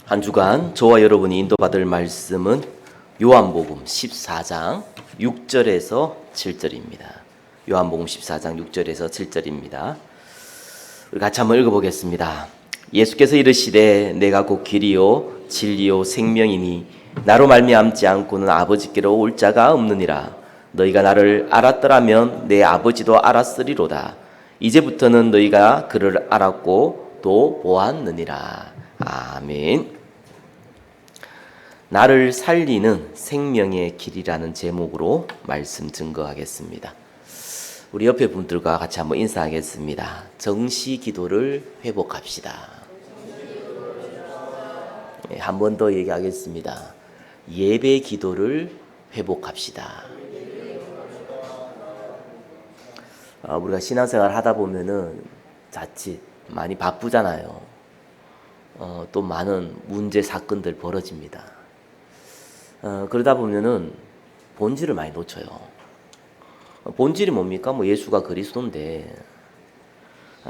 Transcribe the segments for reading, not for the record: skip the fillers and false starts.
한 주간 저와 여러분이 인도받을 말씀은 요한복음 14장 6절에서 7절입니다. 요한복음 14장 6절에서 7절입니다. 우리 같이 한번 읽어보겠습니다. 예수께서 이르시되 내가 곧 길이요 진리요 생명이니 나로 말미암지 않고는 아버지께로 올 자가 없느니라. 너희가 나를 알았더라면 내 아버지도 알았으리로다. 이제부터는 너희가 그를 알았고 또 보았느니라. 아멘. 나를 살리는 생명의 길이라는 제목으로 말씀 증거하겠습니다. 우리 옆에 분들과 같이 한번 인사하겠습니다. 정시 기도를 회복합시다. 한 번 더 얘기하겠습니다. 예배 기도를 회복합시다. 우리가 신앙생활 하다 보면은 자칫 많이 바쁘잖아요. 또 많은 문제 사건들 벌어집니다. 그러다 보면은 본질을 많이 놓쳐요. 본질이 뭡니까? 예수가 그리스도인데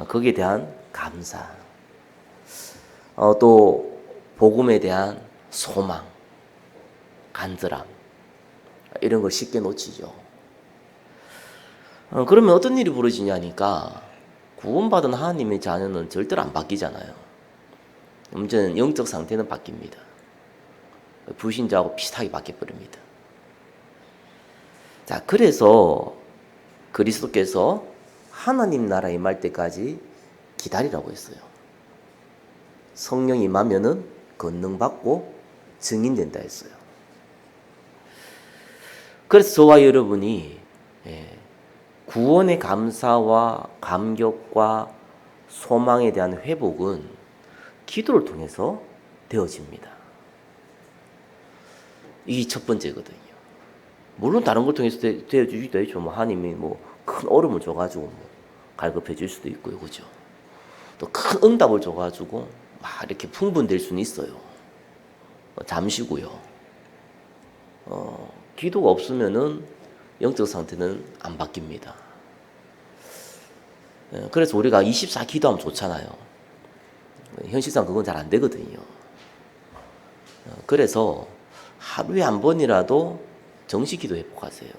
거기에 대한 감사, 또 복음에 대한 소망, 간절함 이런 걸 쉽게 놓치죠. 그러면 어떤 일이 벌어지냐니까 구원받은 하나님의 자녀는 절대로 안 바뀌잖아요. 문제는 영적 상태는 바뀝니다. 불신자하고 비슷하게 바뀌어버립니다. 자, 그래서 그리스도께서 하나님 나라에 임할 때까지 기다리라고 했어요. 성령이 임하면은 권능받고 증인된다 했어요. 그래서 저와 여러분이 구원의 감사와 감격과 소망에 대한 회복은 기도를 통해서 되어집니다. 이게 첫 번째거든요. 물론 다른 걸 통해서 되어주기도 하죠. 하나님이 큰 얼음을 줘가지고 갈급해 줄 수도 있고요. 그죠? 또 큰 응답을 줘가지고 이렇게 풍부될 수는 있어요. 잠시고요. 기도가 없으면은 영적 상태는 안 바뀝니다. 그래서 우리가 24 기도하면 좋잖아요. 현실상 그건 잘 안 되거든요. 그래서 하루에 한 번이라도 정시 기도 회복하세요.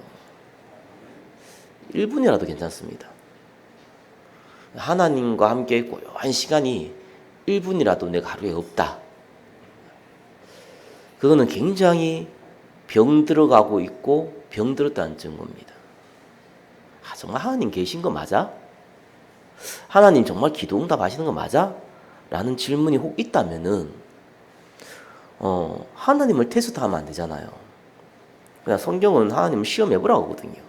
1분이라도 괜찮습니다. 하나님과 함께 고요한 시간이 1분이라도 내가 하루에 없다. 그거는 굉장히 병들어가고 있고 병들었다는 증거입니다. 정말 하나님 계신 거 맞아? 하나님 정말 기도 응답 하시는 거 맞아? 라는 질문이 혹 있다면은 하나님을 테스트하면 안 되잖아요. 그냥 성경은 하나님을 시험해보라고 하거든요.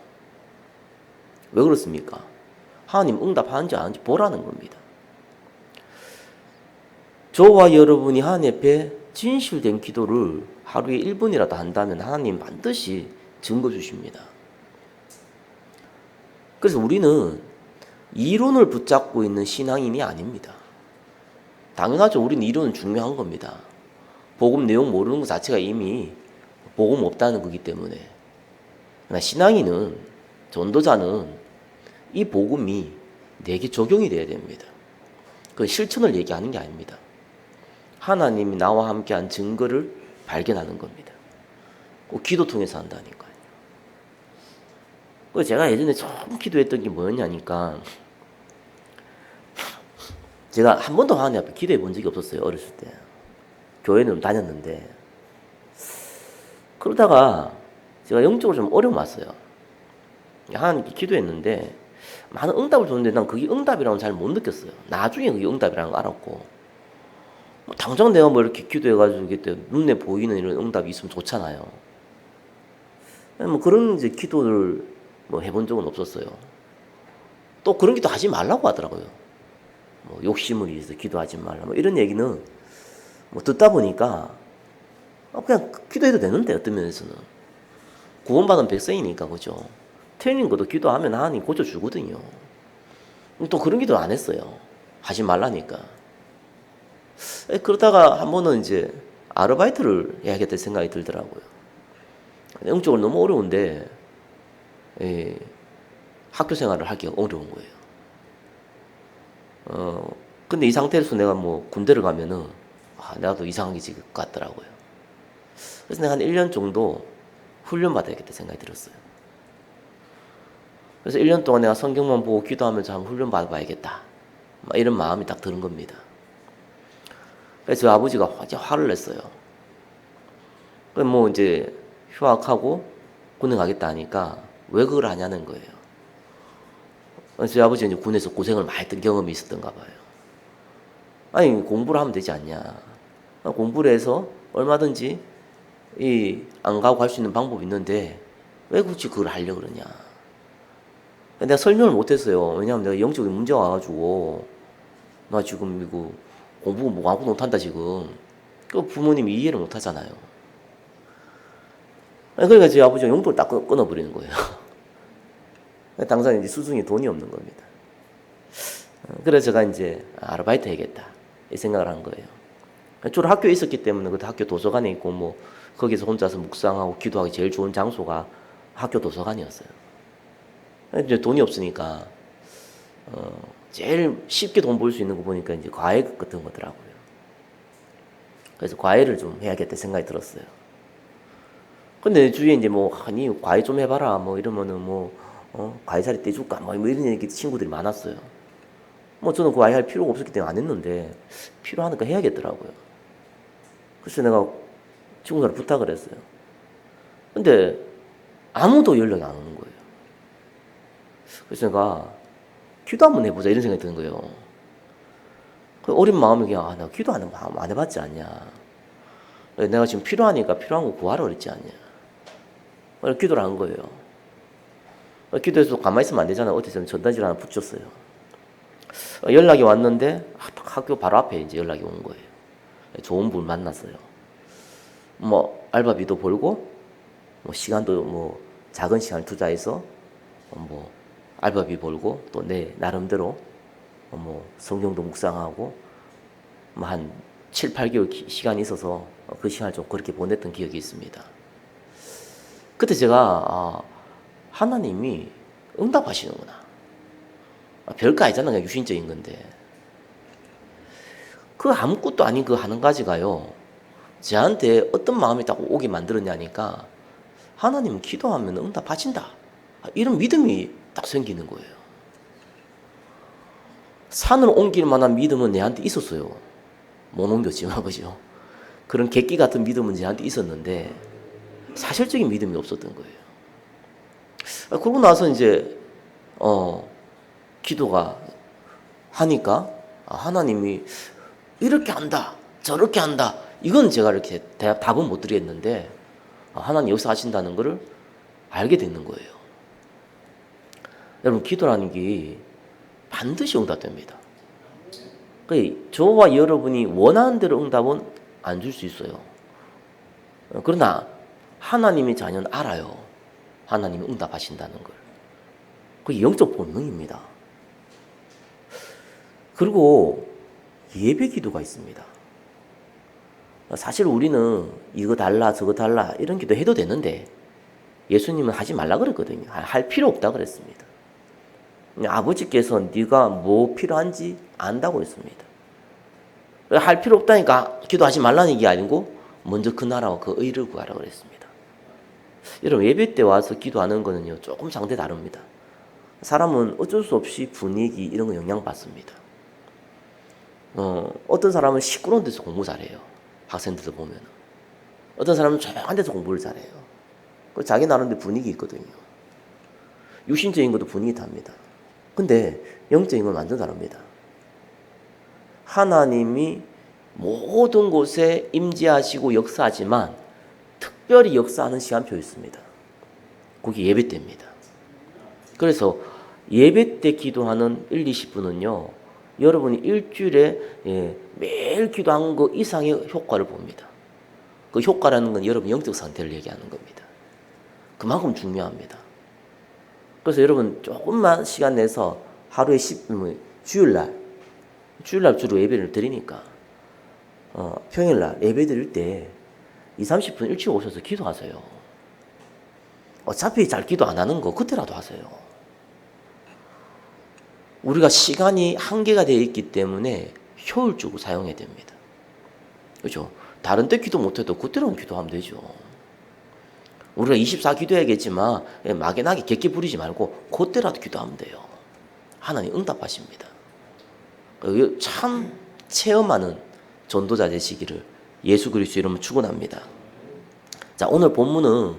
왜 그렇습니까? 하나님 응답하는지 안 하는지 보라는 겁니다. 저와 여러분이 하나님 앞에 진실된 기도를 하루에 1분이라도 한다면 하나님 반드시 증거 주십니다. 그래서 우리는 이론을 붙잡고 있는 신앙인이 아닙니다. 당연하죠. 우리는 이론은 중요한 겁니다. 복음 내용 모르는 것 자체가 이미 복음 없다는 거기 때문에. 그러나 신앙인은, 전도자는 이 복음이 내게 적용이 돼야 됩니다. 그 실천을 얘기하는 게 아닙니다. 하나님이 나와 함께한 증거를 발견하는 겁니다. 꼭 기도 통해서 한다니까요. 그래서 제가 예전에 처음 기도했던 게 뭐였냐니까, 제가 한 번도 하나님 앞에 기도해 본 적이 없었어요. 어렸을 때. 교회는 좀 다녔는데. 그러다가 제가 영적으로 좀 어려움 왔어요. 하나님께 기도했는데 많은 응답을 줬는데 난 그게 응답이라고는 잘 못 느꼈어요. 나중에 그게 응답이라는 걸 알았고, 당장 내가 이렇게 기도해가지고 그때 눈에 보이는 이런 응답이 있으면 좋잖아요. 그런 이제 기도를 해본 적은 없었어요. 또 그런 기도 하지 말라고 하더라고요. 욕심을 위해서 기도하지 말라. 이런 얘기는 듣다 보니까 그냥 기도해도 되는데, 어떤 면에서는. 구원받은 백성이니까, 그죠? 틀린 것도 기도하면 하나님 고쳐주거든요. 또 그런 기도 안 했어요. 하지 말라니까. 그러다가 한 번은 이제 아르바이트를 해야겠다 생각이 들더라고요. 영적으로 너무 어려운데, 학교 생활을 하기가 어려운 거예요. 근데 이 상태에서 내가 군대를 가면은 나도 이상하게 지을 것 같더라고요. 그래서 내가 한 1년 정도 훈련 받아야겠다 생각이 들었어요. 그래서 1년 동안 내가 성경만 보고 기도하면서 한번 훈련 받아봐야겠다. 이런 마음이 딱 드는 겁니다. 그래서 저희 아버지가 화를 냈어요. 뭐 이제 휴학하고 군에 가겠다 하니까 왜 그걸 하냐는 거예요. 그래서 저희 아버지는 이제 군에서 고생을 많이 했던 경험이 있었던가 봐요. 아니 공부를 하면 되지 않냐. 공부를 해서 얼마든지 안 가고 할 수 있는 방법이 있는데 왜 굳이 그걸 하려고 그러냐. 내가 설명을 못했어요. 왜냐하면 내가 영적인 문제가 와가지고 나 지금 이거 공부 뭐 아무것도 못한다 지금. 그 부모님이 이해를 못하잖아요. 그러니까 제 아버지가 용돈을 딱 끊어버리는 거예요. 당장 이제 수중에 돈이 없는 겁니다. 그래서 제가 이제 아르바이트 해야겠다 이 생각을 한 거예요. 주로 학교에 있었기 때문에 그 학교 도서관에 있고 뭐 거기서 혼자서 묵상하고 기도하기 제일 좋은 장소가 학교 도서관이었어요. 이제 돈이 없으니까 제일 쉽게 돈 벌 수 있는 거 보니까 이제 과외 같은 거더라고요. 그래서 과외를 좀 해야겠다 생각이 들었어요. 근데 주위에 이제 뭐 아니 과외 좀 해봐라 뭐 이러면은 뭐 과외 자리 떼줄까 뭐 이런 얘기 친구들이 많았어요. 뭐 저는 과외 할 필요가 없었기 때문에 안 했는데 필요하니까 해야겠더라고요. 그래서 내가 친구들한테 부탁을 했어요. 근데 아무도 연락이 안 오는 거예요. 그래서 내가 기도 한번 해보자 이런 생각이 드는 거예요. 그 어린 마음에 그냥 나 기도 안 해봤지 않냐. 내가 지금 필요하니까 필요한 거 구하라 그랬지 않냐. 그래서 기도를 한 거예요. 기도해서 가만히 있으면 안 되잖아요. 어디서 전단지를 하나 붙였어요. 연락이 왔는데 학교 바로 앞에 이제 연락이 온 거예요. 좋은 분 만났어요. 뭐 알바비도 벌고 뭐 시간도 뭐 작은 시간 투자해서 뭐 알바비 벌고 또 내 나름대로 뭐 성경도 묵상하고 뭐 한 7, 8개월 시간이 있어서 그 시간을 좀 그렇게 보냈던 기억이 있습니다. 그때 제가 하나님이 응답하시는구나. 별거 아니잖아. 그냥 유신적인 건데. 그 아무것도 아닌 그 하는 가지가요. 저한테 어떤 마음이 딱 오게 만들었냐니까 하나님은 기도하면 응답하신다. 이런 믿음이 딱 생기는 거예요. 산을 옮길 만한 믿음은 내한테 있었어요. 못 옮겼지만 그죠. 그런 객기 같은 믿음은 제한테 있었는데 사실적인 믿음이 없었던 거예요. 그러고 나서 이제 기도가 하니까 하나님이 이렇게 한다 저렇게 한다 이건 제가 이렇게 답은 못 드리겠는데 하나님 여기서 하신다는 것을 알게 되는 거예요. 여러분 기도라는 게 반드시 응답됩니다. 저와 여러분이 원하는 대로 응답은 안 줄 수 있어요. 그러나 하나님의 자녀는 알아요. 하나님이 응답하신다는 걸. 그게 영적 본능입니다. 그리고 예배 기도가 있습니다. 사실 우리는 이거 달라 저거 달라 이런 기도 해도 되는데 예수님은 하지 말라 그랬거든요. 할 필요 없다 그랬습니다. 아버지께서 네가 뭐 필요한지 안다고 했습니다. 할 필요 없다니까 기도하지 말라는 얘기 아니고 먼저 그 나라와 그 의를 구하라 그랬습니다. 여러분 예배 때 와서 기도하는 거는요 조금 상대 다릅니다. 사람은 어쩔 수 없이 분위기 이런 거 영향받습니다. 어떤 사람은 시끄러운 데서 공부 잘해요. 학생들도 보면. 어떤 사람은 조용한 데서 공부를 잘해요. 자기 나름대로 분위기 있거든요. 육신적인 것도 분위기 답니다. 근데 영적인 건 완전 다릅니다. 하나님이 모든 곳에 임재하시고 역사하지만 특별히 역사하는 시간표 있습니다. 그게 예배 때입니다. 그래서 예배 때 기도하는 1, 20분은요. 여러분이 일주일에 매일 기도한 거 이상의 효과를 봅니다. 그 효과라는 건 여러분 영적 상태를 얘기하는 겁니다. 그만큼 중요합니다. 그래서 여러분 조금만 시간 내서 하루에 주일날 주로 예배를 드리니까 평일날 예배 드릴 때 20, 30분 일찍 오셔서 기도하세요. 어차피 잘 기도 안 하는 거 그때라도 하세요. 우리가 시간이 한계가 되어 있기 때문에 효율적으로 사용해야 됩니다. 그죠? 다른 때 기도 못해도 그때는 기도하면 되죠. 우리가 24 기도해야겠지만 막연하게 객기 부리지 말고 그때라도 기도하면 돼요. 하나님 응답하십니다. 참 체험하는 전도자 되시기를 예수 그리스도 이름으로 축원합니다. 자, 오늘 본문은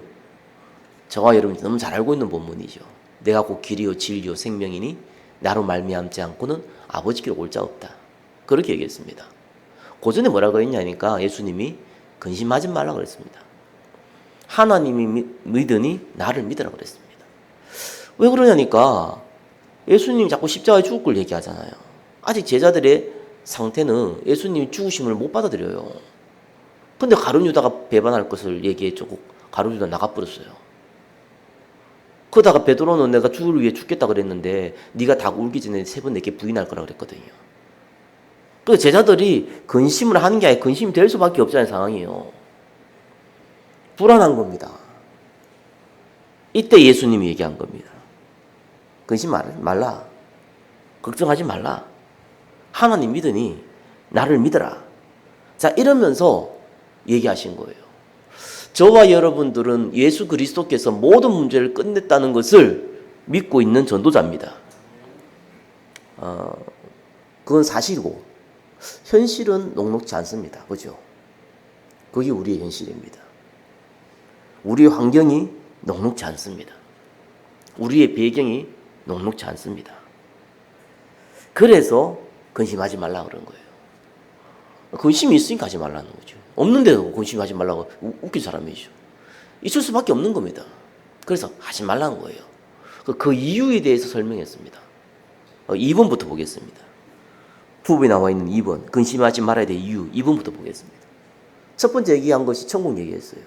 저와 여러분이 너무 잘 알고 있는 본문이죠. 내가 곧 길이요 진리요 생명이니 나로 말미암지 않고는 아버지께로 올 자 없다. 그렇게 얘기했습니다. 고전에 뭐라고 했냐니까 예수님이 근심하지 말라고 그랬습니다. 하나님이 믿으니 나를 믿으라고 그랬습니다. 왜 그러냐니까 예수님이 자꾸 십자가에 죽을 걸 얘기하잖아요. 아직 제자들의 상태는 예수님이 죽으심을 못 받아들여요. 근데 가룟 유다가 배반할 것을 얘기해주고 가룟 유다 나가버렸어요. 그러다가 베드로는 내가 주를 위해 죽겠다 그랬는데 네가 다 울기 전에 3번 내게 부인할 거라 그랬거든요. 그 제자들이 근심을 하는 게 아니라 근심이 될 수밖에 없지 않은 상황이에요. 불안한 겁니다. 이때 예수님이 얘기한 겁니다. 근심 말라. 걱정하지 말라. 하나님 믿으니 나를 믿어라. 자, 이러면서 얘기하신 거예요. 저와 여러분들은 예수 그리스도께서 모든 문제를 끝냈다는 것을 믿고 있는 전도자입니다. 그건 사실이고 현실은 녹록지 않습니다. 그죠? 그게 우리의 현실입니다. 우리의 환경이 녹록지 않습니다. 우리의 배경이 녹록지 않습니다. 그래서 근심하지 말라 그런 거예요. 근심이 있으니까 하지 말라는 거죠. 없는데도 근심하지 말라고 웃긴 사람이죠. 있을 수밖에 없는 겁니다. 그래서 하지 말라는 거예요. 그 이유에 대해서 설명했습니다. 2번부터 보겠습니다. 부부에 나와 있는 2번 근심하지 말아야 될 이유 2번부터 보겠습니다. 첫 번째 얘기한 것이 천국 얘기했어요.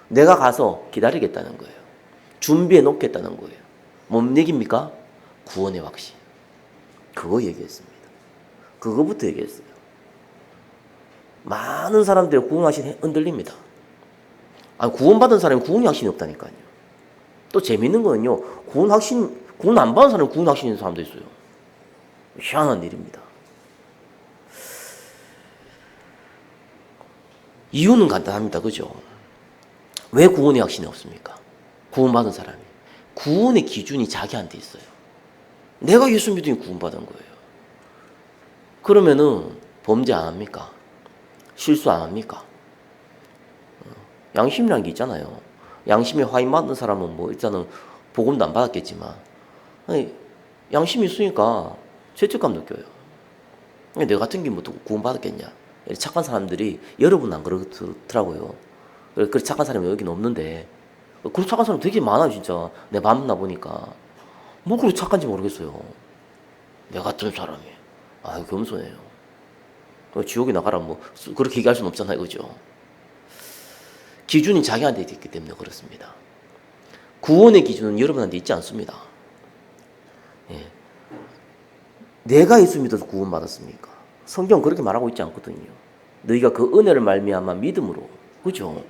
내가 가서 기다리겠다는 거예요. 준비해 놓겠다는 거예요. 뭔 얘기입니까? 구원의 확신. 그거 얘기했습니다. 그거부터 얘기했어요. 많은 사람들이 구원 확신에 흔들립니다. 구원받은 사람이 구원 확신이 없다니까요. 또 재밌는 거는요. 구원 안 받은 사람이 구원 확신인 사람도 있어요. 희한한 일입니다. 이유는 간단합니다. 그죠? 왜 구원의 확신이 없습니까? 구원받은 사람이. 구원의 기준이 자기한테 있어요. 내가 예수 믿으니 구원받은 거예요. 그러면은 범죄 안 합니까? 실수 안 합니까? 양심이라는 게 있잖아요. 양심에 화인 받은 사람은 뭐 일단은 복음도 안 받았겠지만 양심이 있으니까 죄책감 느껴요. 내 같은 경우부터 구원받았겠냐? 착한 사람들이 여러분 안 그렇더라고요. 그렇게 착한 사람이 여기는 없는데 그렇게 착한 사람 되게 많아요. 진짜 내 만나 보니까 뭐 그렇게 착한지 모르겠어요. 내 같은 사람이 겸손해요. 지옥에 나가라 뭐 그렇게 얘기할 수는 없잖아요. 그죠? 기준이 자기한테 있기 때문에 그렇습니다. 구원의 기준은 여러분한테 있지 않습니다. 예. 내가 예수 믿어서 구원받았습니까? 성경 그렇게 말하고 있지 않거든요. 너희가 그 은혜를 말미암아 믿음으로, 그죠?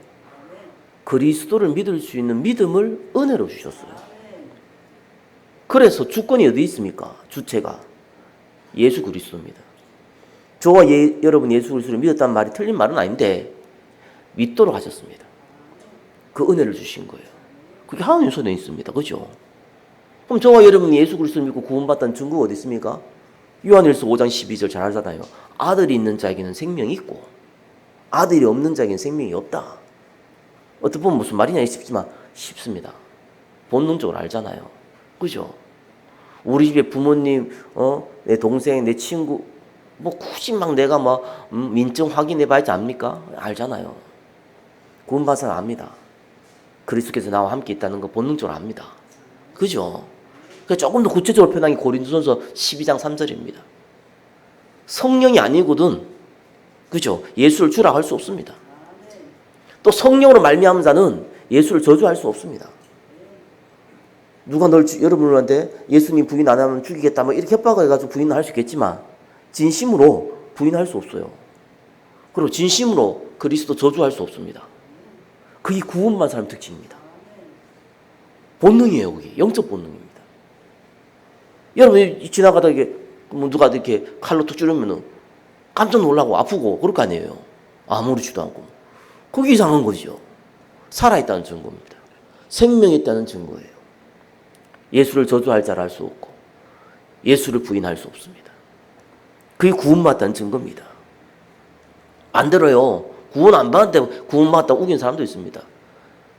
그리스도를 믿을 수 있는 믿음을 은혜로 주셨어요. 그래서 주권이 어디 있습니까? 주체가 예수 그리스도입니다. 저와 여러분 예수 그리스도를 믿었다는 말이 틀린 말은 아닌데 믿도록 하셨습니다. 그 은혜를 주신 거예요. 그게 하나님 손에 있습니다. 그죠? 그럼 저와 여러분이 예수 그리스도를 믿고 구원받다는 증거가 어디 있습니까? 요한일서 5장 12절 잘 알잖아요. 아들이 있는 자에게는 생명이 있고 아들이 없는 자에게는 생명이 없다. 어떻게 보면 무슨 말이냐 싶지만 쉽습니다. 본능적으로 알잖아요. 그죠? 우리 집에 부모님, 내 동생, 내 친구 뭐 굳이 막 내가 민증 확인해 봐야지 압니까? 알잖아요. 구원받은 사람 압니다. 그리스도께서 나와 함께 있다는 거 본능적으로 압니다. 그죠? 조금 더 구체적으로 표현한 게 고린도전서 12장 3절입니다. 성령이 아니거든, 그죠? 예수를 주라 할 수 없습니다. 또 성령으로 말미암은 자는 예수를 저주할 수 없습니다. 누가 여러분한테 예수님 부인 안 하면 죽이겠다 뭐 이렇게 협박을 해가지고 부인을 할 수 있겠지만 진심으로 부인할 수 없어요. 그리고 진심으로 그리스도 저주할 수 없습니다. 그게 구원받은 사람 특징입니다. 본능이에요. 그게 영적 본능입니다. 여러분 지나가다 이게 누가 이렇게 칼로 툭 찌르면은 깜짝 놀라고 아프고 그럴 거 아니에요. 아무렇지도 않고. 그게 이상한 거죠. 살아있다는 증거입니다. 생명이 있다는 증거예요. 예수를 저주할 자를 할 수 없고 예수를 부인할 수 없습니다. 그게 구원받았다는 증거입니다. 안 들어요. 구원 안 받았는데 구원받았다고 우기는 사람도 있습니다.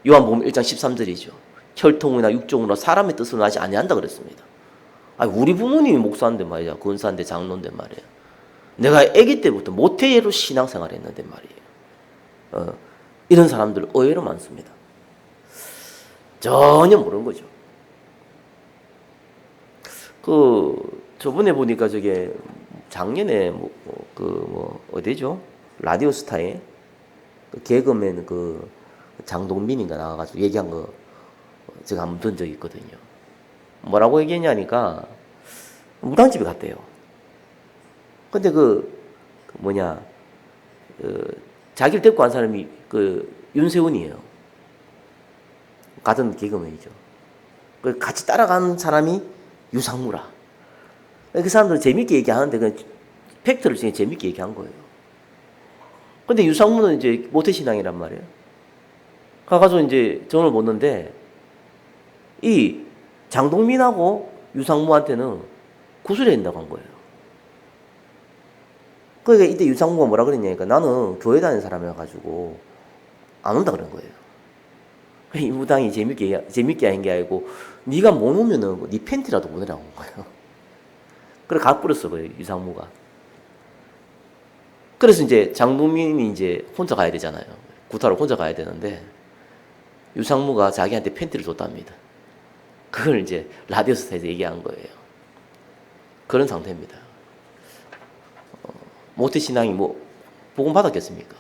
요한복음 1장 13절이죠. 혈통이나 육종으로 사람의 뜻으로 나지 아니한다 그랬습니다. 아니, 우리 부모님이 목사인데 말이야. 권사인데 장로인데 말이야. 내가 아기 때부터 모태예로 신앙생활을 했는데 말이에요. 이런 사람들 의외로 많습니다. 전혀 모르는 거죠. 저번에 보니까 저게 작년에 어디죠? 라디오스타에 개그맨 장동민인가 나와가지고 얘기한 거 제가 한번 본 적이 있거든요. 뭐라고 얘기했냐니까 무당집에 갔대요. 근데 자기를 데리고 간 사람이 윤세훈이에요. 같은 개그맨이죠. 같이 따라간 사람이 유상무라. 그 사람들은 재밌게 얘기하는데 그냥 팩트를 재밌게 얘기한 거예요. 근데 유상무는 이제 모태신앙이란 말이에요. 가가지고 이제 전을 묻는데 이 장동민하고 유상무한테는 구슬해야 된다고 한 거예요. 그러니까 이때 유상무가 뭐라 그랬냐니까 나는 교회 다니는 사람이어가지고 안 온다 그런 거예요. 이 무당이 재밌게 한 게 아니고 네가 못 오면은 네 팬티라도 보내라고 한 거예요. 그래 가버렸어 그 유상무가. 그래서 이제 장동민이 이제 혼자 가야 되잖아요. 구타로 혼자 가야 되는데 유상무가 자기한테 팬티를 줬답니다. 그걸 이제 라디오스타에서 얘기한 거예요. 그런 상태입니다. 모태신앙이 복음 받았겠습니까?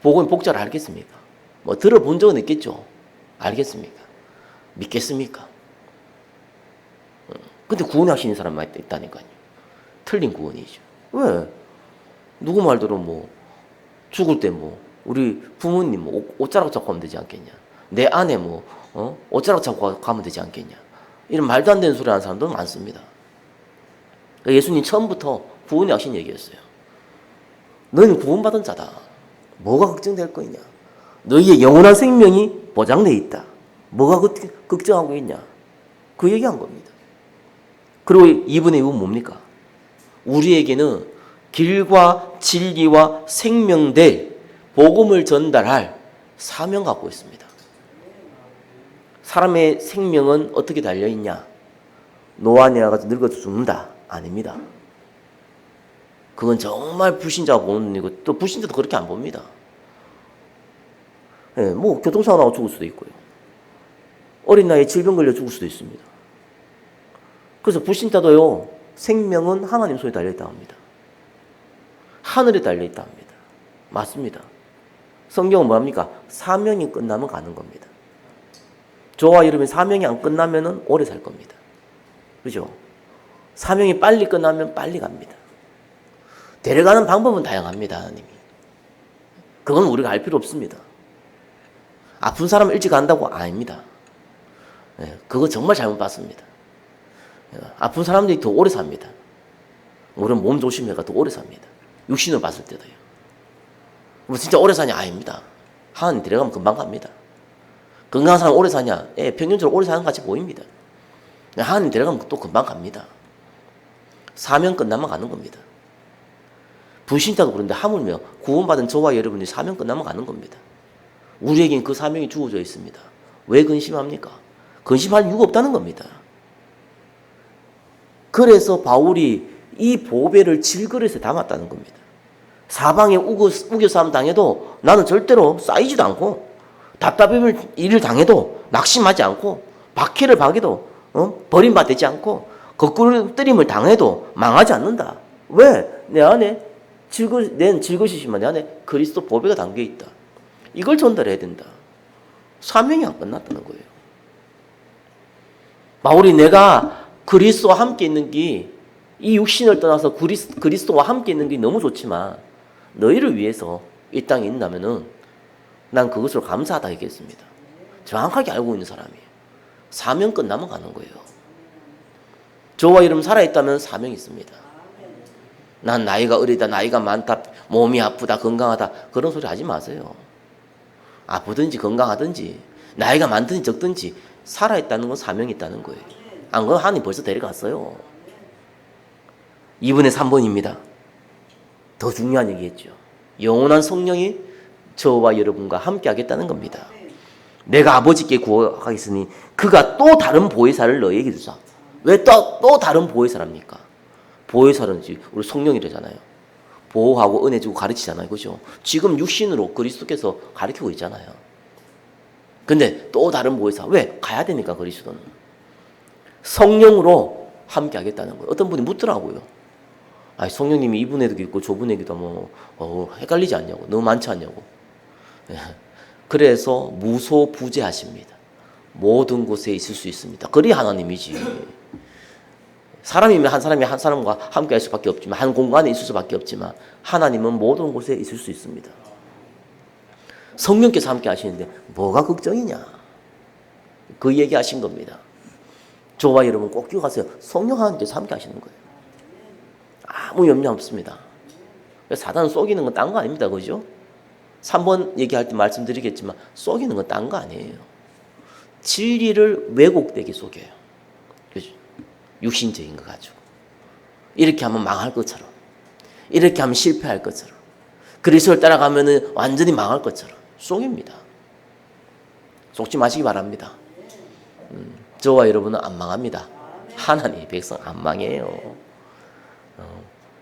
복음 복자를 알겠습니까? 들어본 적은 있겠죠? 알겠습니까? 믿겠습니까? 근데 구원하시는 사람 많이 있다니까요. 틀린 구원이죠. 왜? 누구 말대로 죽을 때 우리 부모님 옷자락 잡고 하면 되지 않겠냐? 내 아내 옷자락 잡고 가면 되지 않겠냐? 이런 말도 안 되는 소리 하는 사람도 많습니다. 예수님 처음부터 구원이 하신 얘기였어요. 너희는 구원받은 자다. 뭐가 걱정될 거냐? 너희의 영원한 생명이 보장되어 있다. 뭐가 걱정하고 있냐? 그 얘기한 겁니다. 그리고 2분의 2은 뭡니까? 우리에게는 길과 진리와 생명될 복음을 전달할 사명 갖고 있습니다. 사람의 생명은 어떻게 달려있냐? 노안이라서 늙어서 죽는다. 아닙니다. 그건 정말 불신자가 보는 눈이고 또 불신자도 그렇게 안 봅니다. 교통사고 나고 죽을 수도 있고요. 어린 나이에 질병 걸려 죽을 수도 있습니다. 그래서 불신자도요, 생명은 하나님 손에 달려있다고 합니다. 하늘에 달려있다 합니다. 맞습니다. 성경은 뭐합니까? 사명이 끝나면 가는 겁니다. 저와 여러분이 사명이 안 끝나면 오래 살 겁니다. 그죠? 사명이 빨리 끝나면 빨리 갑니다. 데려가는 방법은 다양합니다. 하나님이. 그건 우리가 알 필요 없습니다. 아픈 사람 일찍 간다고? 아닙니다. 그거 정말 잘못 봤습니다. 아픈 사람들이 더 오래 삽니다. 우리는 몸 조심해가 더 오래 삽니다. 육신을 봤을 때도요. 진짜 오래 사냐? 아닙니다. 하나님 데려가면 금방 갑니다. 건강한 사람 오래 사냐? 평균적으로 오래 사는 것 같이 보입니다. 하나님 데려가면 또 금방 갑니다. 사명 끝나면 가는 겁니다. 불신자도 그런데 하물며 구원받은 저와 여러분이 사명 끝나면 가는 겁니다. 우리에겐 그 사명이 주어져 있습니다. 왜 근심합니까? 근심할 이유가 없다는 겁니다. 그래서 바울이 이 보배를 질그릇에 담았다는 겁니다. 사방에 우겨싸움 당해도 나는 절대로 쌓이지도 않고 답답함을 일을 당해도 낙심하지 않고 박해를 받아도 버림받지 않고 거꾸로 뜨림을 당해도 망하지 않는다. 왜? 내 안에 질그릇이지만 내 안에 그리스도 보배가 담겨있다. 이걸 전달해야 된다. 사명이 안 끝났다는 거예요. 바울이 내가 그리스도와 함께 있는 게 이 육신을 떠나서 그리스도와 함께 있는 게 너무 좋지만 너희를 위해서 이 땅에 있다면은 난 그것으로 감사하다 했겠습니다. 정확하게 알고 있는 사람이에요. 사명 끝나면 가는 거예요. 저와 여러분 살아있다면 사명이 있습니다. 난 나이가 어리다, 나이가 많다, 몸이 아프다 건강하다 그런 소리 하지 마세요. 아프든지 건강하든지 나이가 많든지 적든지 살아있다는 건 사명이 있다는 거예요. 안 그러면 하나님 벌써 데려갔어요. 2분의 3번입니다. 더 중요한 얘기겠죠. 영원한 성령이 저와 여러분과 함께 하겠다는 겁니다. 내가 아버지께 구하겠으니 그가 또 다른 보혜사를 너에게 주사. 왜 또 다른 보혜사랍니까? 보혜사는 우리 성령이래잖아요. 보호하고 은혜 주고 가르치잖아요. 그죠? 지금 육신으로 그리스도께서 가르치고 있잖아요. 근데 또 다른 보혜사. 왜? 가야 되니까 그리스도는. 성령으로 함께 하겠다는 거예요. 어떤 분이 묻더라고요. 아니, 성령님이 이분에도 있고 저분에게도 헷갈리지 않냐고. 너무 많지 않냐고. 그래서 무소부재하십니다. 모든 곳에 있을 수 있습니다. 그리 하나님이지. 사람이면 한 사람이 한 사람과 함께 할 수밖에 없지만 한 공간에 있을 수밖에 없지만 하나님은 모든 곳에 있을 수 있습니다. 성령께서 함께 하시는데 뭐가 걱정이냐? 그 얘기 하신 겁니다. 저와 여러분 꼭 기억하세요. 성령 하나님께서 함께 하시는 거예요. 아무 염려 없습니다. 사단은 속이는 건 딴 거 아닙니다. 그죠? 3번 얘기할 때 말씀드리겠지만 속이는 건 딴 거 아니에요. 진리를 왜곡되게 속여요. 그죠? 육신적인 거 가지고. 이렇게 하면 망할 것처럼. 이렇게 하면 실패할 것처럼. 그리스도를 따라가면 완전히 망할 것처럼. 속입니다. 속지 마시기 바랍니다. 저와 여러분은 안 망합니다. 하나님의 백성 안 망해요.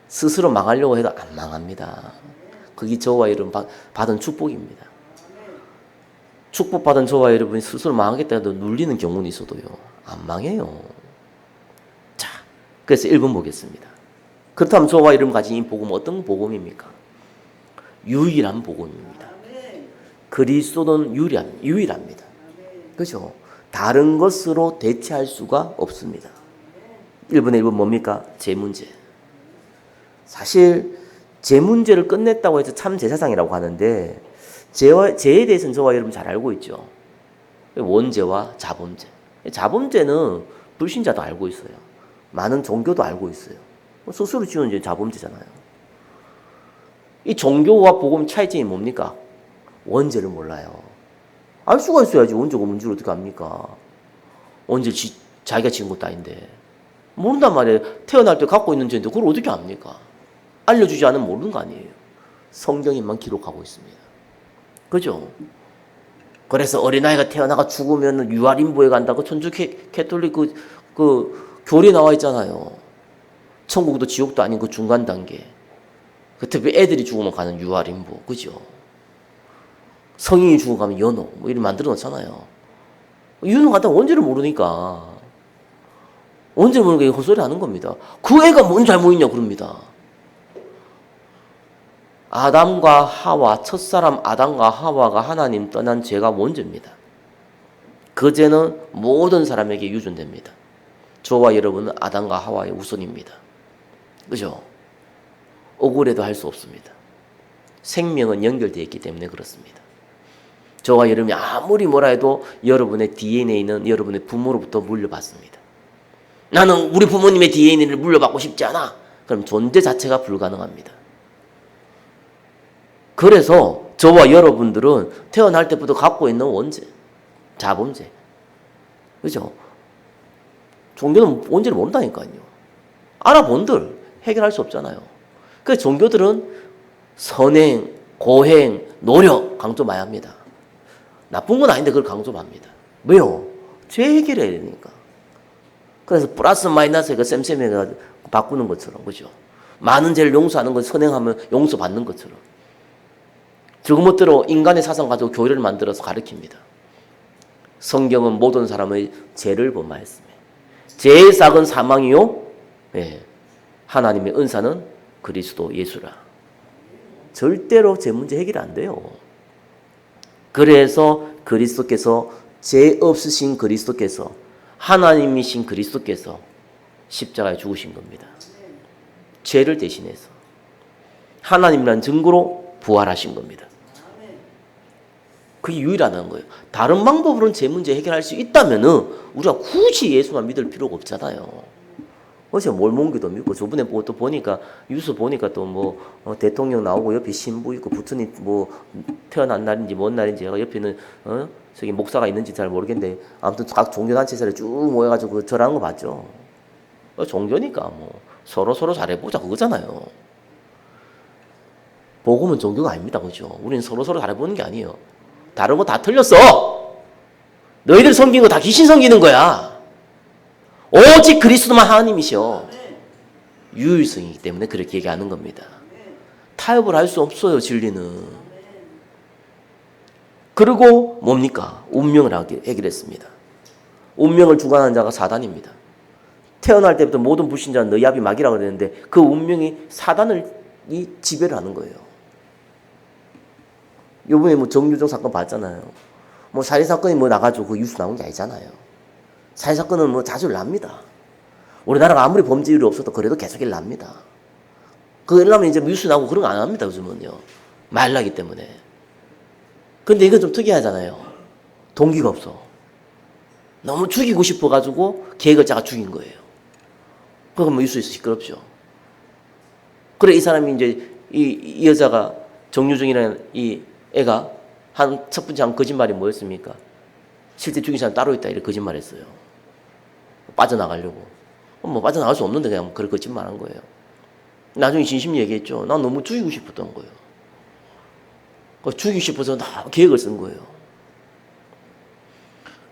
스스로 망하려고 해도 안 망합니다. 그게 저와 여러분 받은 축복입니다. 축복받은 저와 여러분이 스스로 망하겠다 해도 눌리는 경우는 있어도요. 안 망해요. 자, 그래서 1번 보겠습니다. 그렇다면 저와 여러분 가진 이 복음은 어떤 복음입니까? 유일한 복음입니다. 그리스도는 유일합니다. 그렇죠? 다른 것으로 대체할 수가 없습니다. 1번의 1번 뭡니까? 제 문제. 사실 제 문제를 끝냈다고 해서 참 제사장이라고 하는데 죄에 대해서는 저와 여러분 잘 알고 있죠. 원죄와 자범죄. 자범죄는 불신자도 알고 있어요. 많은 종교도 알고 있어요. 스스로 지은 죄 자범죄잖아요. 이 종교와 복음 차이점이 뭡니까? 원죄를 몰라요. 알 수가 있어야지. 원죄가 뭔지를 어떻게 압니까? 원죄 자기가 지은 것도 아닌데. 모른단 말이에요. 태어날 때 갖고 있는 죄인데 그걸 어떻게 압니까? 알려주지 않으면 모르는 거 아니에요. 성경에만 기록하고 있습니다. 그죠? 그래서 어린아이가 태어나가 죽으면 유아림부에 간다고 천주 캐톨릭 그 교리에 나와 있잖아요. 천국도 지옥도 아닌 그 중간 단계. 그 특히 애들이 죽으면 가는 유아림부. 그죠? 성인이 죽어가면 연호. 뭐 이런 만들어 놓잖아요. 이유는 간단히 원죄를 모르니까. 원죄를 모르니까 헛소리 하는 겁니다. 그 애가 뭔 잘못 있냐 그럽니다. 아담과 하와, 첫사람 아담과 하와가 하나님 떠난 죄가 원죄입니다. 그 죄는 모든 사람에게 유존됩니다. 저와 여러분은 아담과 하와의 우선입니다. 그죠? 억울해도 할 수 없습니다. 생명은 연결되어 있기 때문에 그렇습니다. 저와 여러분이 아무리 뭐라 해도 여러분의 DNA는 여러분의 부모로부터 물려받습니다. 나는 우리 부모님의 DNA를 물려받고 싶지 않아. 그럼 존재 자체가 불가능합니다. 그래서 저와 여러분들은 태어날 때부터 갖고 있는 원죄, 자범죄. 그죠? 종교는 원죄를 모른다니까요. 알아본들 해결할 수 없잖아요. 그래서 종교들은 선행, 고행, 노력 강조 많이 합니다. 나쁜 건 아닌데 그걸 강조합니다. 왜요? 죄 해결해야 되니까. 그래서 플러스 마이너스에 그 쌤쌤이가 바꾸는 것처럼, 그죠? 많은 죄를 용서하는 것, 선행하면 용서받는 것처럼. 저것들로 인간의 사상 가지고 교회를 만들어서 가르칩니다. 성경은 모든 사람의 죄를 범하였습니다. 죄의 삭은 사망이요. 네. 하나님의 은사는 그리스도 예수라. 절대로 죄 문제 해결 안 돼요. 그래서 그리스도께서 죄 없으신 그리스도께서 하나님이신 그리스도께서 십자가에 죽으신 겁니다. 죄를 대신해서 하나님이라는 증거로 부활하신 겁니다. 그게 유일하다는 거예요. 다른 방법으로는 제 문제 해결할 수 있다면은 우리가 굳이 예수만 믿을 필요가 없잖아요. 어제 몰몬교도 믿고 저번에 또 보니까 뉴스 보니까 또 뭐 대통령 나오고 옆에 신부 있고 부처님 뭐 태어난 날인지 뭔 날인지 옆에는 저기 목사가 있는지 잘 모르겠는데 아무튼 각 종교단체에서 쭉 모여가지고 그 절하는 거 봤죠. 종교니까 뭐 서로 잘해보자 그거잖아요. 복음은 종교가 아닙니다, 그죠? 우리는 서로 잘해보는 게 아니에요. 다른 거 다 틀렸어. 너희들 섬기는 거 다 귀신 섬기는 거야. 오직 그리스도만 하나님이셔. 유일성이기 때문에 그렇게 얘기하는 겁니다. 타협을 할 수 없어요, 진리는. 그리고 뭡니까? 운명을 해결했습니다. 운명을 주관하는 자가 사단입니다. 태어날 때부터 모든 불신자는 너희 아비 마귀라고 그랬는데 그 운명이 사단을 지배를 하는 거예요. 요번에 뭐 정유정 사건 봤잖아요. 뭐 살인사건이 뭐 나가지고 그 뉴스 나온 게 아니잖아요. 살인사건은 뭐 자주 납니다. 우리나라가 아무리 범죄율이 없어도 그래도 계속 일납니다. 그거 일나면 이제 뉴스 나오고 그런 거 안 합니다, 요즘은요. 말라기 때문에. 근데 이건 좀 특이하잖아요. 동기가 없어. 너무 죽이고 싶어가지고 계획을 짜가 죽인 거예요. 그럼 뭐 뉴스에서 시끄럽죠. 그래, 이 사람이 이제 이 여자가 정유정이라는 이 애가 첫 번째 한 거짓말이 뭐였습니까? 실제 죽인 사람 따로 있다 이렇게 거짓말했어요. 빠져나가려고. 뭐 빠져나갈 수 없는데 그냥 그런 거짓말한 거예요. 나중에 진심 얘기했죠. 난 너무 죽이고 싶었던 거예요. 죽이고 싶어서 다 계획을 쓴 거예요.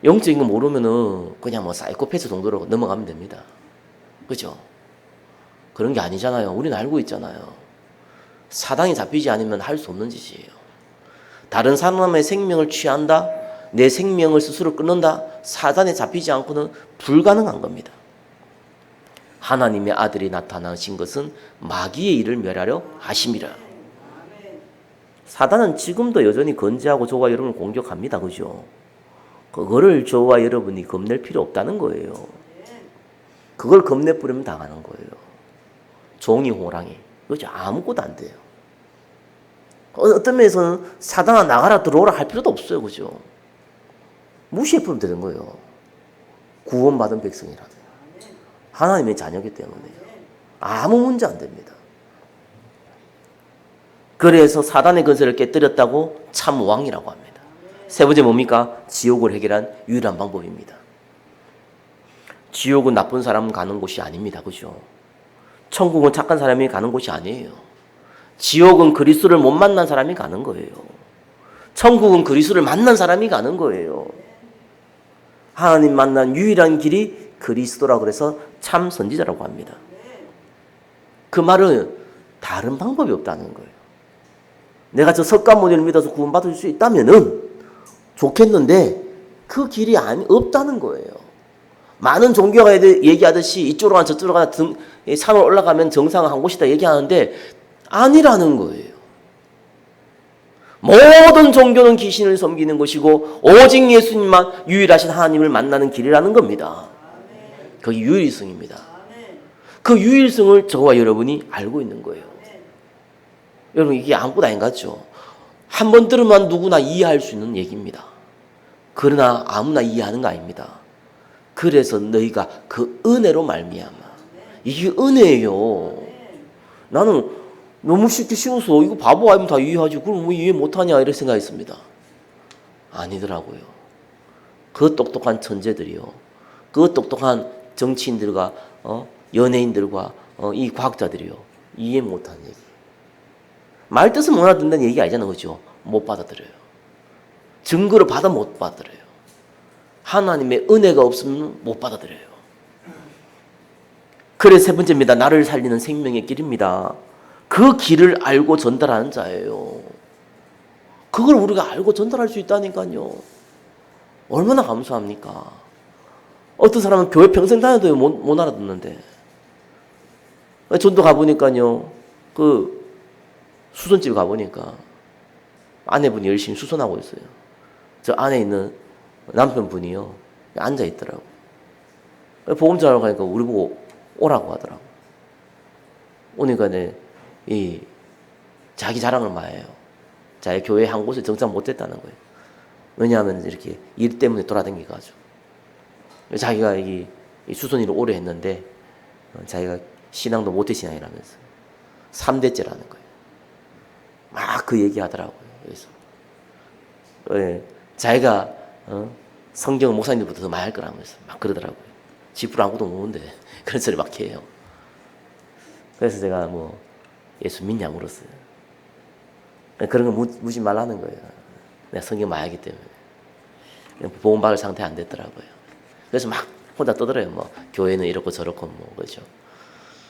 영적인 거 모르면은 그냥 뭐 사이코패스 정도로 넘어가면 됩니다. 그죠? 그런 게 아니잖아요. 우리는 알고 있잖아요. 사단이 잡히지 않으면 할 수 없는 짓이에요. 다른 사람의 생명을 취한다, 내 생명을 스스로 끊는다, 사단에 잡히지 않고는 불가능한 겁니다. 하나님의 아들이 나타나신 것은 마귀의 일을 멸하려 하심이라. 사단은 지금도 여전히 건재하고 저와 여러분을 공격합니다. 그죠? 그거를 저와 여러분이 겁낼 필요 없다는 거예요. 그걸 겁내 뿌리면 당하는 거예요. 종이 호랑이. 그죠? 아무것도 안 돼요. 어떤 면에서는 사단아 나가라 들어오라 할 필요도 없어요. 그죠? 무시해버리면 되는 거예요. 구원받은 백성이라도. 하나님의 자녀이기 때문에. 아무 문제 안 됩니다. 그래서 사단의 건설을 깨뜨렸다고 참 왕이라고 합니다. 세 번째 뭡니까? 지옥을 해결한 유일한 방법입니다. 지옥은 나쁜 사람 가는 곳이 아닙니다. 그죠? 천국은 착한 사람이 가는 곳이 아니에요. 지옥은 그리스도를 못 만난 사람이 가는 거예요. 천국은 그리스도를 만난 사람이 가는 거예요. 하나님 만난 유일한 길이 그리스도라고 그래서 참 선지자라고 합니다. 그 말은 다른 방법이 없다는 거예요. 내가 저 석가모니를 믿어서 구원받을 수 있다면은 좋겠는데 그 길이 없다는 거예요. 많은 종교가 얘기하듯이 이쪽으로 가나 저쪽으로 가나 산을 올라가면 정상은 한 곳이다 얘기하는데 아니라는 거예요. 모든 종교는 귀신을 섬기는 것이고 오직 예수님만 유일하신 하나님을 만나는 길이라는 겁니다. 그게 유일성입니다. 그 유일성을 저와 여러분이 알고 있는 거예요. 여러분 이게 아무것도 아닌 것 같죠? 한 번 들으면 누구나 이해할 수 있는 얘기입니다. 그러나 아무나 이해하는 거 아닙니다. 그래서 너희가 그 은혜로 말미암아. 이게 은혜예요. 나는 너무 쉽게 쉬워서 이거 바보 아니면 다 이해하지 그럼 왜 이해 못하냐 이렇게 생각했습니다. 아니더라고요. 그 똑똑한 천재들이요. 그 똑똑한 정치인들과 연예인들과 이 과학자들이요. 이해 못하는 얘기. 말 뜻은 못 알아듣는다는 얘기 아니잖아요. 그죠? 못 받아들여요. 증거를 받아 못 받아들여요. 하나님의 은혜가 없으면 못 받아들여요. 그래서 세 번째입니다. 나를 살리는 생명의 길입니다. 그 길을 알고 전달하는 자예요. 그걸 우리가 알고 전달할 수 있다니까요. 얼마나 감사합니까? 어떤 사람은 교회 평생 다녀도 못 알아듣는데 전도 가보니까요. 그 수선집에 가보니까 아내분이 열심히 수선하고 있어요. 저 안에 있는 남편분이요. 앉아있더라고. 보험자라고 하니까 우리 보고 오라고 하더라고. 오니까 이 자기 자랑을 많이 해요. 자기 교회 한 곳에 정착 못했다는 거예요. 왜냐하면 이렇게 일 때문에 돌아다니가지고 자기가 이 수선일을 오래 했는데 자기가 신앙도 모태 신앙이라면서 3대째라는 거예요. 막 그 얘기하더라고요. 그래서 자기가 성경 목사님들보다 더 많이 할 거라면서 막 그러더라고요. 집으로 아무도 못 오는데 그런 소리 막 해요. 그래서 제가 뭐 예수 믿냐 물었어요. 그런 거 묻지 말라는 거예요. 내가 성경 많이 하기 때문에. 보험받을 상태 안 됐더라고요. 그래서 막 혼자 떠들어요. 뭐 교회는 이렇고 저렇고 뭐 그렇죠.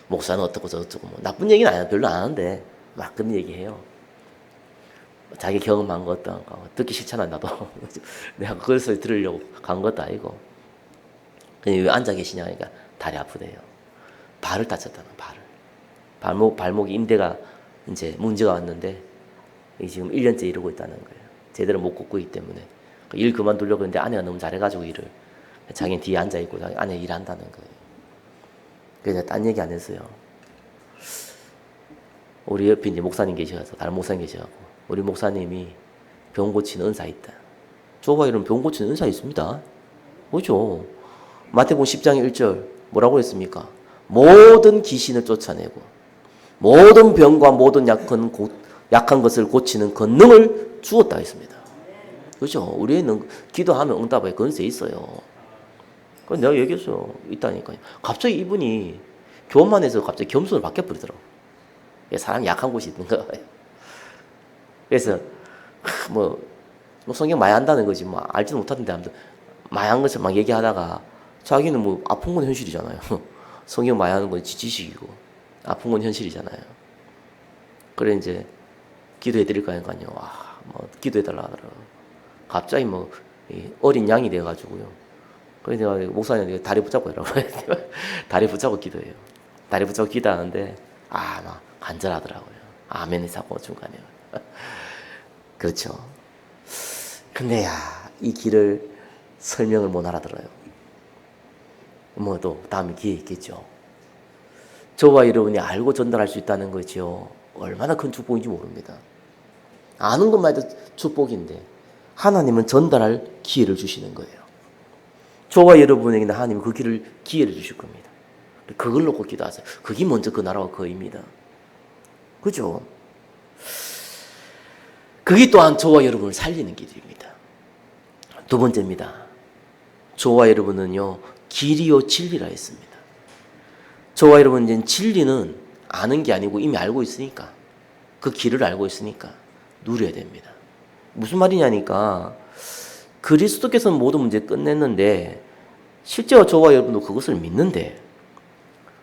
목사는 어떻고 저렇고 뭐 나쁜 얘기는 아니야. 별로 안 하는데 막 그런 얘기해요. 자기 경험한 것도 듣기 싫잖아 나도. 내가 그걸 소리 들으려고 간 것도 아니고. 그냥 왜 앉아 계시냐 하니까 다리 아프대요. 발을 다쳤다는 발을. 발목 인대가 이제 문제가 왔는데 지금 1년째 이러고 있다는 거예요. 제대로 못 걷고 있기 때문에. 일 그만두려고 했는데 아내가 너무 잘해가지고 일을. 자기는 뒤에 앉아있고 아내 일한다는 거예요. 그래서 딴 얘기 안 했어요. 우리 옆에 이제 목사님 계셔서 다른 목사님 계셔갖고 우리 목사님이 병 고치는 은사 있다. 저가 이런 병 고치는 은사 있습니다. 뭐죠? 마태복음 10장 1절 뭐라고 했습니까? 모든 귀신을 쫓아내고 모든 병과 모든 약한 것을 고치는 권능을 주었다 했습니다. 그렇죠? 우리는 기도하면 응답할 권세 있어요. 그건 내가 얘기했어요. 있다니까요. 갑자기 이분이 교만만 해서 갑자기 겸손을 바뀌어버리더라고. 사람이 약한 곳이 있는 거예요. 그래서 뭐 성경 많이 한다는 거지 뭐 알지도 못하던데 아무튼 많이 한 것을 막 얘기하다가 자기는 뭐 아픈 건 현실이잖아요. 성경 많이 하는 건 지식이고 아픈 건 현실이잖아요. 그래 이제 기도해 드릴까 하니까요. 뭐 기도해 달라 하더라고요. 갑자기 뭐 어린 양이 돼 가지고요. 그래서 내가 목사님한테 다리 붙잡고 이러라고 다리 붙잡고 기도해요. 다리 붙잡고 기도하는데 막 간절하더라고요. 아멘이 자꾸 중간에. 그렇죠. 근데 이 길을 설명을 못 알아들어요. 뭐 또 다음에 기회 있겠죠. 저와 여러분이 알고 전달할 수 있다는 거죠. 얼마나 큰 축복인지 모릅니다. 아는 것만 해도 축복인데 하나님은 전달할 기회를 주시는 거예요. 저와 여러분에게는 하나님은 그 기회를 주실 겁니다. 그걸 놓고 기도하세요. 그게 먼저 그 나라와 거입니다. 그죠? 그게 또한 저와 여러분을 살리는 길입니다. 두 번째입니다. 저와 여러분은요, 길이요 진리라 했습니다. 저와 여러분은 진리는 아는 게 아니고 이미 알고 있으니까, 그 길을 알고 있으니까 누려야 됩니다. 무슨 말이냐니까 그리스도께서는 모든 문제 끝냈는데 실제로 저와 여러분도 그것을 믿는데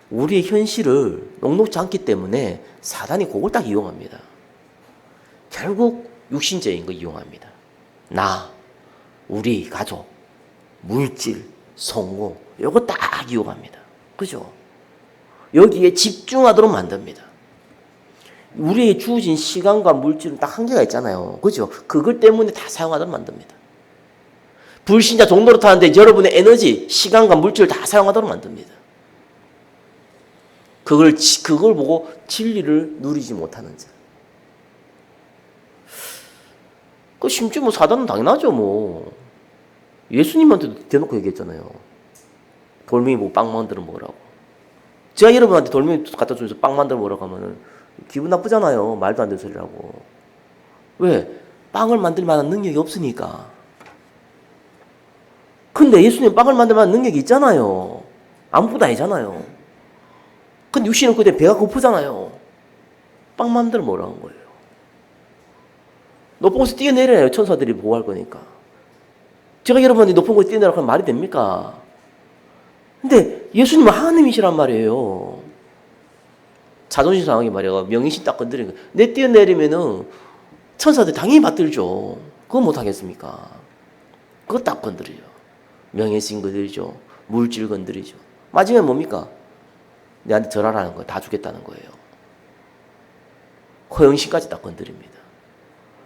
우리의 현실을 녹록지 않기 때문에 사단이 그걸 딱 이용합니다. 결국 육신적인 거 이용합니다. 나, 우리 가족, 물질, 성공 이거 딱 이용합니다. 그죠? 여기에 집중하도록 만듭니다. 우리에게 주어진 시간과 물질은 딱 한계가 있잖아요. 그죠? 그걸 때문에 다 사용하도록 만듭니다. 불신자 종로를 타는데 여러분의 에너지, 시간과 물질을 다 사용하도록 만듭니다. 그걸 보고 진리를 누리지 못하는 자. 그 심지어 뭐 사단은 당연하죠, 뭐. 예수님한테도 대놓고 얘기했잖아요. 돌멩이 보고 빵 만들어 먹으라고. 제가 여러분한테 돌멩이 갖다 주면서 빵 만들어 먹으라고 하면은 기분 나쁘잖아요. 말도 안 되는 소리라고. 왜? 빵을 만들 만한 능력이 없으니까. 근데 예수님 빵을 만들 만한 능력이 있잖아요. 아무것도 아니잖아요. 근데 육신은 그때 배가 고프잖아요. 빵 만들어 먹으라는 거예요. 높은 곳에 뛰어내려요. 천사들이 보호할 거니까. 제가 여러분한테 높은 곳에 뛰어내라고 하면 말이 됩니까? 근데 예수님은 하나님이시란 말이에요. 자존심 상하게 말이야. 명예심 딱 건드리는 거예요. 내 뛰어내리면은 천사들 당연히 받들죠. 그거 못하겠습니까? 그거 딱 건드려요. 명예심 건드리죠. 물질 건드리죠. 마지막에 뭡니까? 내한테 절하라는 거예요. 다 주겠다는 거예요. 허영심까지 딱 건드립니다.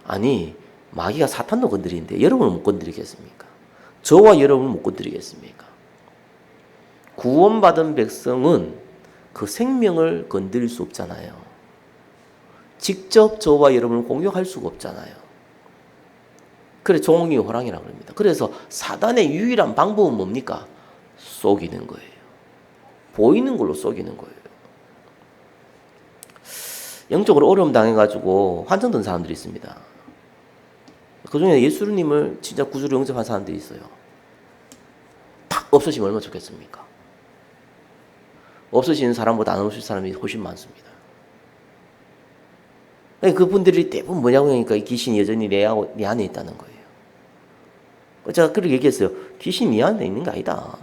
아니 마귀가 사탄도 건드리는데 여러분은 못 건드리겠습니까? 저와 여러분은 못 건드리겠습니까? 구원받은 백성은 그 생명을 건드릴 수 없잖아요. 직접 저와 여러분을 공격할 수가 없잖아요. 그래 종이 호랑이라고 합니다. 그래서 사단의 유일한 방법은 뭡니까? 속이는 거예요. 보이는 걸로 속이는 거예요. 영적으로 어려움 당해가지고 환정된 사람들이 있습니다. 그중에 예수님을 진짜 구주로 영접한 사람들이 있어요. 탁 없어지면 얼마나 좋겠습니까? 없어지는 사람보다 안 없어질 사람이 훨씬 많습니다. 그분들이 대부분 뭐냐고 하니까 이 귀신이 여전히 내 안에 있다는 거예요. 제가 그렇게 얘기했어요. 귀신이 네 안에 있는 게 아니다.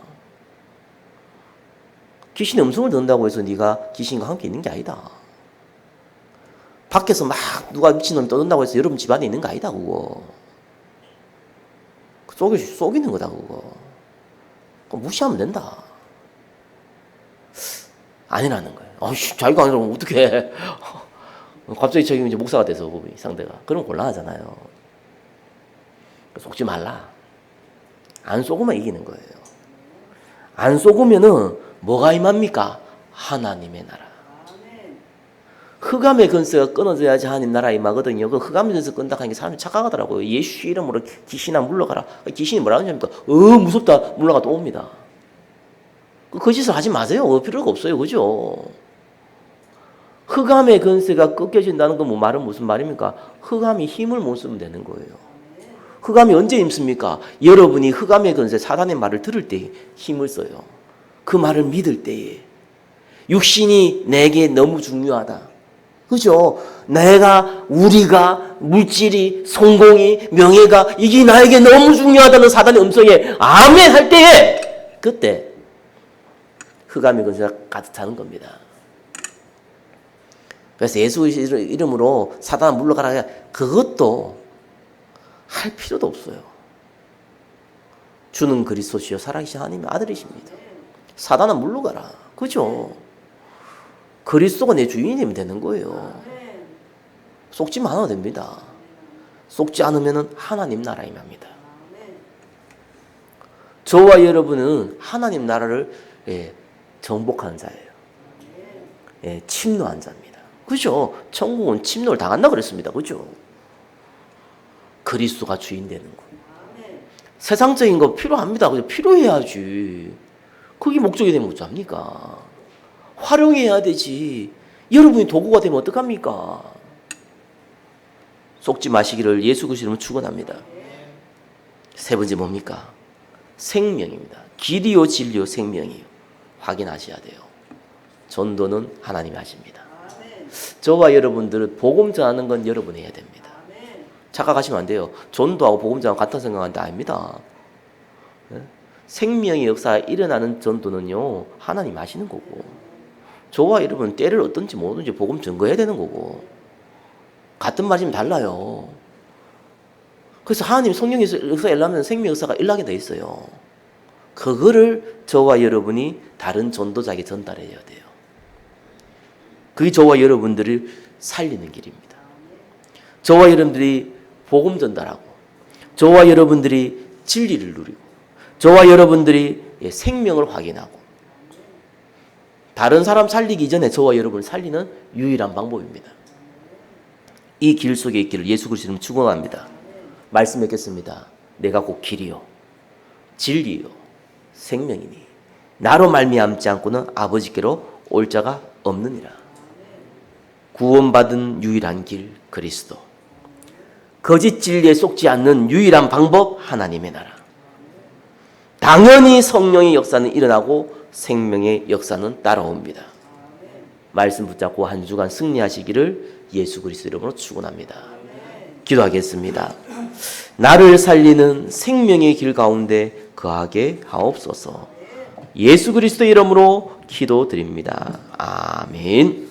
귀신의 음성을 듣는다고 해서 네가 귀신과 함께 있는 게 아니다. 밖에서 막 누가 미친놈이 떠든다고 해서 여러분 집안에 있는 거 아니다, 그거. 속이는 거다, 그거. 무시하면 된다. 아니라는 거예요. 아이씨, 자기가 아니라면 어떡해. 갑자기 저기 이제 목사가 돼서, 상대가. 그럼 곤란하잖아요. 속지 말라. 안 속으면 이기는 거예요. 안 속으면은 뭐가 임합니까? 하나님의 나라. 흑암의 근세가 끊어져야지 하나님 나라 임하거든요. 그 흑암의 근세 끈다 하는 게 사람이 착각하더라고요. 예수 이름으로 귀신아 물러가라. 귀신이 뭐라고 하냐니까 무섭다. 물러가 또 옵니다. 그 짓을 하지 마세요. 필요가 없어요. 그죠? 흑암의 근세가 꺾여진다는 건 말은 무슨 말입니까? 흑암이 힘을 못 쓰면 되는 거예요. 흑암이 언제 힘씁니까? 여러분이 흑암의 근세 사단의 말을 들을 때 힘을 써요. 그 말을 믿을 때에. 육신이 내게 너무 중요하다. 그죠? 우리가, 물질이, 성공이, 명예가, 이게 나에게 너무 중요하다는 사단의 음성에 아멘 할 때에, 그때 흑암의 근세가 가득 차는 겁니다. 그래서 예수 이름으로 사단 물러가라. 그것도 할 필요도 없어요. 주는 그리스도시요 살아계신 하나님의 아들이십니다. 사단아 물러가라. 그죠? 그리스도가 내 주인이 되면 되는 거예요. 속지만 않아도 됩니다. 속지 않으면 하나님 나라 임합니다. 저와 여러분은 하나님 나라를 정복하는 자예요. 침노한 자입니다. 그죠? 천국은 침노를 당한다 그랬습니다. 그죠? 그리스도가 주인 되는 거. 세상적인 거 필요합니다. 그죠? 필요해야지. 그게 목적이 되면 어떡합니까? 활용해야 되지. 여러분이 도구가 되면 어떡합니까? 속지 마시기를 예수 그리스도로 축원합니다. 세 번째 뭡니까? 생명입니다. 길이요 진리요 생명이요. 확인하셔야 돼요. 전도는 하나님이 하십니다. 저와 여러분들은 복음 전하는 건 여러분이 해야 됩니다. 착각하시면 안 돼요. 전도하고 복음 전하고 같은 생각하는데 아닙니다. 생명의 역사가 일어나는 전도는요 하나님 하시는 거고, 저와 여러분 때를 어떤지 뭐든지 복음 증거해야 되는 거고, 같은 말이면 달라요. 그래서 하나님 성령의 역사가 일어나면 생명 역사가 일어나게 돼 있어요. 그거를 저와 여러분이 다른 전도자에게 전달해야 돼요. 그게 저와 여러분들을 살리는 길입니다. 저와 여러분들이 복음 전달하고, 저와 여러분들이 진리를 누리고, 저와 여러분들이 생명을 확인하고, 다른 사람 살리기 이전에 저와 여러분을 살리는 유일한 방법입니다. 이 길 속에 있기를 예수 그리스도를 축원합니다. 말씀 맺겠습니다. 내가 곧 길이요 진리요 생명이니 나로 말미암지 않고는 아버지께로 올 자가 없느니라. 구원받은 유일한 길 그리스도, 거짓 진리에 속지 않는 유일한 방법 하나님의 나라. 당연히 성령의 역사는 일어나고 생명의 역사는 따라옵니다. 말씀 붙잡고 한 주간 승리하시기를 예수 그리스도 이름으로 축원합니다. 기도하겠습니다. 나를 살리는 생명의 길 가운데 거하게 하옵소서. 예수 그리스도 이름으로 기도드립니다. 아멘.